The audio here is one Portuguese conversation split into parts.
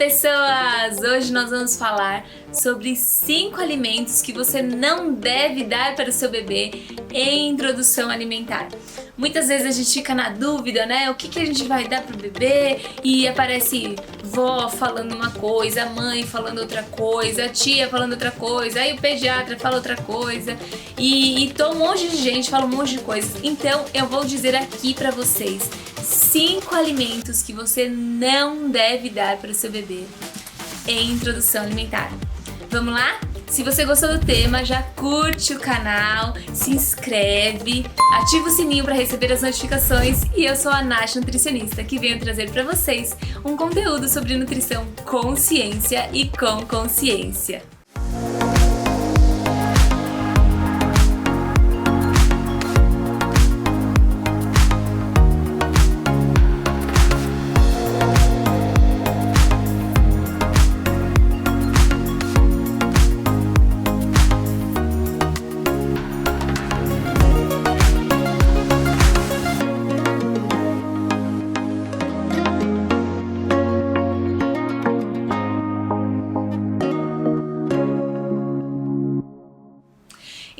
pessoas! Hoje nós vamos falar sobre 5 alimentos que você não deve dar para o seu bebê em introdução alimentar. Muitas vezes a gente fica na dúvida, né? O que a gente vai dar para o bebê? E aparece vó falando uma coisa, a mãe falando outra coisa, a tia falando outra coisa, aí o pediatra fala outra coisa e um monte de gente fala um monte de coisas. Então eu vou dizer aqui para vocês 5 alimentos que você não deve dar para o seu bebê em introdução alimentar. Vamos lá? Se você gostou do tema, já curte o canal, se inscreve, ativa o sininho para receber as notificações e eu sou a Nath Nutricionista, que venho trazer para vocês um conteúdo sobre nutrição com ciência e com consciência.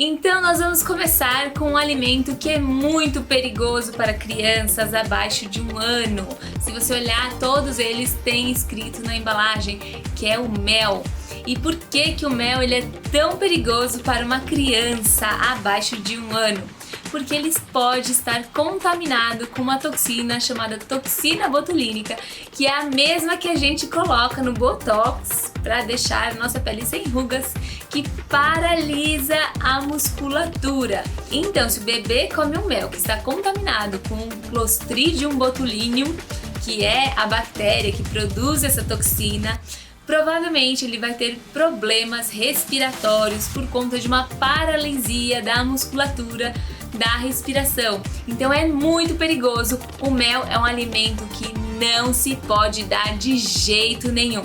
Então nós vamos começar com um alimento que é muito perigoso para crianças abaixo de 1 ano. Se você olhar, todos eles têm escrito na embalagem que é o mel. E por que o mel ele é tão perigoso para uma criança abaixo de 1 ano? Porque ele pode estar contaminado com uma toxina chamada toxina botulínica, que é a mesma que a gente coloca no Botox para deixar a nossa pele sem rugas, que paralisa a musculatura. Então, se o bebê come um mel que está contaminado com Clostridium botulinum, que é a bactéria que produz essa toxina, provavelmente ele vai ter problemas respiratórios por conta de uma paralisia da musculatura da respiração. Então é muito perigoso. O mel é um alimento que não se pode dar de jeito nenhum.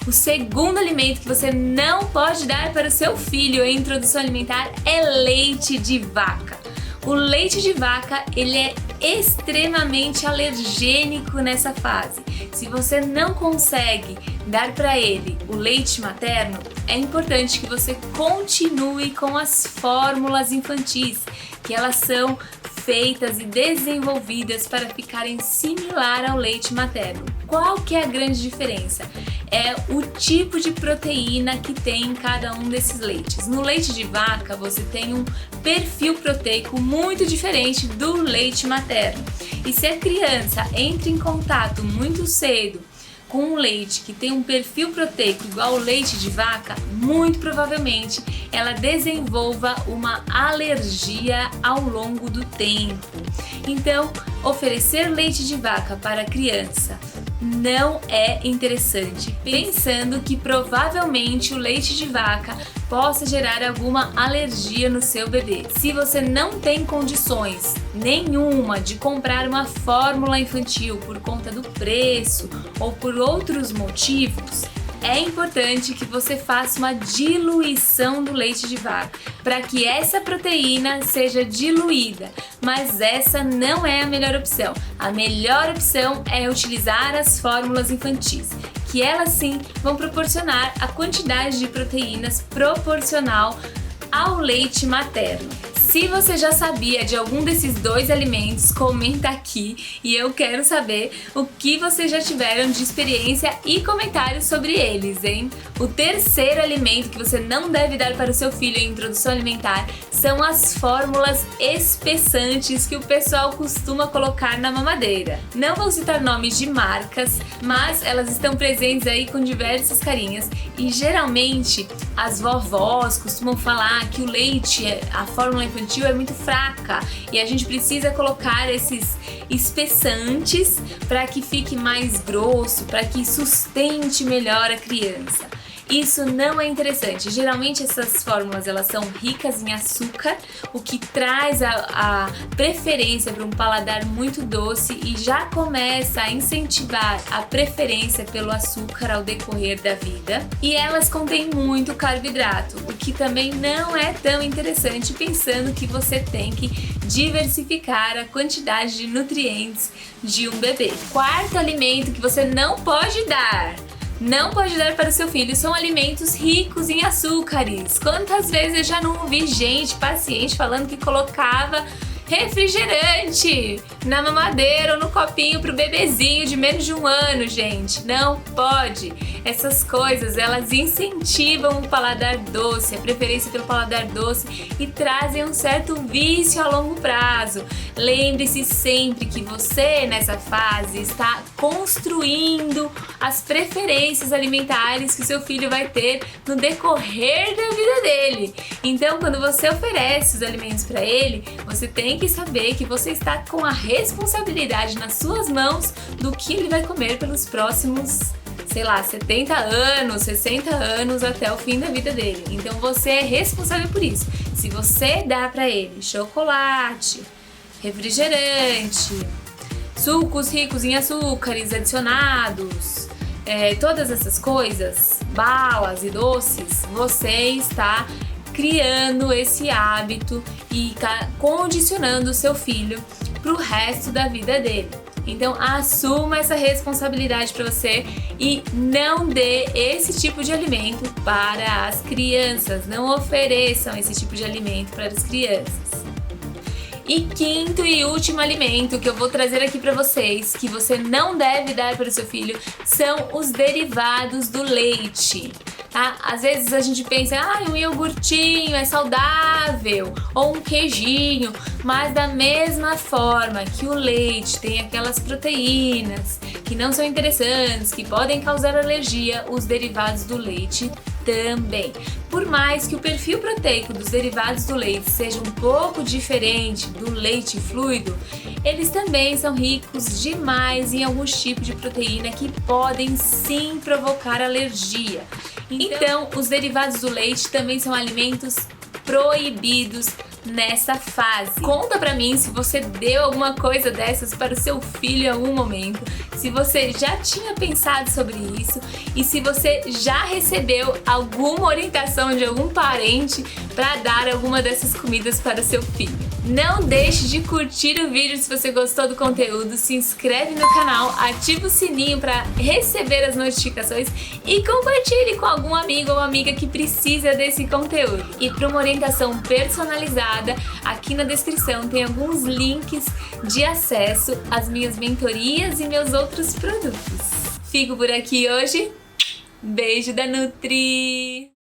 O segundo alimento que você não pode dar para o seu filho em introdução alimentar é leite de vaca. O leite de vaca ele é extremamente alergênico nessa fase. Se você não consegue dar para ele o leite materno, é importante que você continue com as fórmulas infantis, que elas são feitas e desenvolvidas para ficarem similar ao leite materno. Qual que é a grande diferença? É o tipo de proteína que tem em cada um desses leites. No leite de vaca você tem um perfil proteico muito diferente do leite materno. E se a criança entra em contato muito cedo com um leite que tem um perfil proteico igual ao leite de vaca, muito provavelmente ela desenvolva uma alergia ao longo do tempo. Então, oferecer leite de vaca para a criança não é interessante, pensando que provavelmente o leite de vaca possa gerar alguma alergia no seu bebê. Se você não tem condições nenhuma de comprar uma fórmula infantil por conta do preço ou por outros motivos, é importante que você faça uma diluição do leite de vaca para que essa proteína seja diluída, mas essa não é a melhor opção. A melhor opção é utilizar as fórmulas infantis, que elas sim vão proporcionar a quantidade de proteínas proporcional ao leite materno. Se você já sabia de algum desses 2 alimentos, comenta aqui e eu quero saber o que vocês já tiveram de experiência e comentários sobre eles, hein? O terceiro alimento que você não deve dar para o seu filho em introdução alimentar são as fórmulas espessantes que o pessoal costuma colocar na mamadeira. Não vou citar nomes de marcas, mas elas estão presentes aí com diversas carinhas e geralmente as vovós costumam falar que o leite, a fórmula infantil é muito fraca e a gente precisa colocar esses espessantes para que fique mais grosso, para que sustente melhor a criança. Isso não é interessante. Geralmente essas fórmulas elas são ricas em açúcar, o que traz a preferência para um paladar muito doce e já começa a incentivar a preferência pelo açúcar ao decorrer da vida. E elas contêm muito carboidrato, o que também não é tão interessante, pensando que você tem que diversificar a quantidade de nutrientes de um bebê. Quarto alimento que você não pode dar não pode dar para o seu filho são alimentos ricos em açúcares. Quantas vezes eu já não ouvi paciente falando que colocava refrigerante na mamadeira ou no copinho pro bebezinho de menos de 1 ano, gente. Não pode. Essas coisas, elas incentivam o paladar doce, a preferência pelo paladar doce e trazem um certo vício a longo prazo. Lembre-se sempre que você, nessa fase, está construindo as preferências alimentares que o seu filho vai ter no decorrer da vida dele. Então, quando você oferece os alimentos para ele, você tem que saber que você está com a responsabilidade nas suas mãos do que ele vai comer pelos próximos, sei lá, 70 anos, 60 anos até o fim da vida dele. Então você é responsável por isso. Se você dá para ele chocolate, refrigerante, sucos ricos em açúcares adicionados, todas essas coisas, balas e doces, você está criando esse hábito e tá condicionando o seu filho pro resto da vida dele. Então assuma essa responsabilidade para você e não dê esse tipo de alimento para as crianças. Não ofereçam esse tipo de alimento para as crianças. E quinto e último alimento que eu vou trazer aqui para vocês, que você não deve dar para o seu filho, são os derivados do leite. Tá? Às vezes a gente pensa, um iogurtinho é saudável, ou um queijinho, mas da mesma forma que o leite tem aquelas proteínas que não são interessantes, que podem causar alergia, os derivados do leite também. Por mais que o perfil proteico dos derivados do leite seja um pouco diferente do leite fluido, eles também são ricos demais em alguns tipos de proteína que podem sim provocar alergia. Então, os derivados do leite também são alimentos proibidos nessa fase. Conta pra mim se você deu alguma coisa dessas para o seu filho em algum momento, se você já tinha pensado sobre isso e se você já recebeu alguma orientação de algum parente para dar alguma dessas comidas para o seu filho. Não deixe de curtir o vídeo se você gostou do conteúdo, se inscreve no canal, ativa o sininho para receber as notificações e compartilhe com algum amigo ou amiga que precisa desse conteúdo. E para uma orientação personalizada, aqui na descrição tem alguns links de acesso às minhas mentorias e meus outros produtos. Fico por aqui hoje. Beijo da Nutri!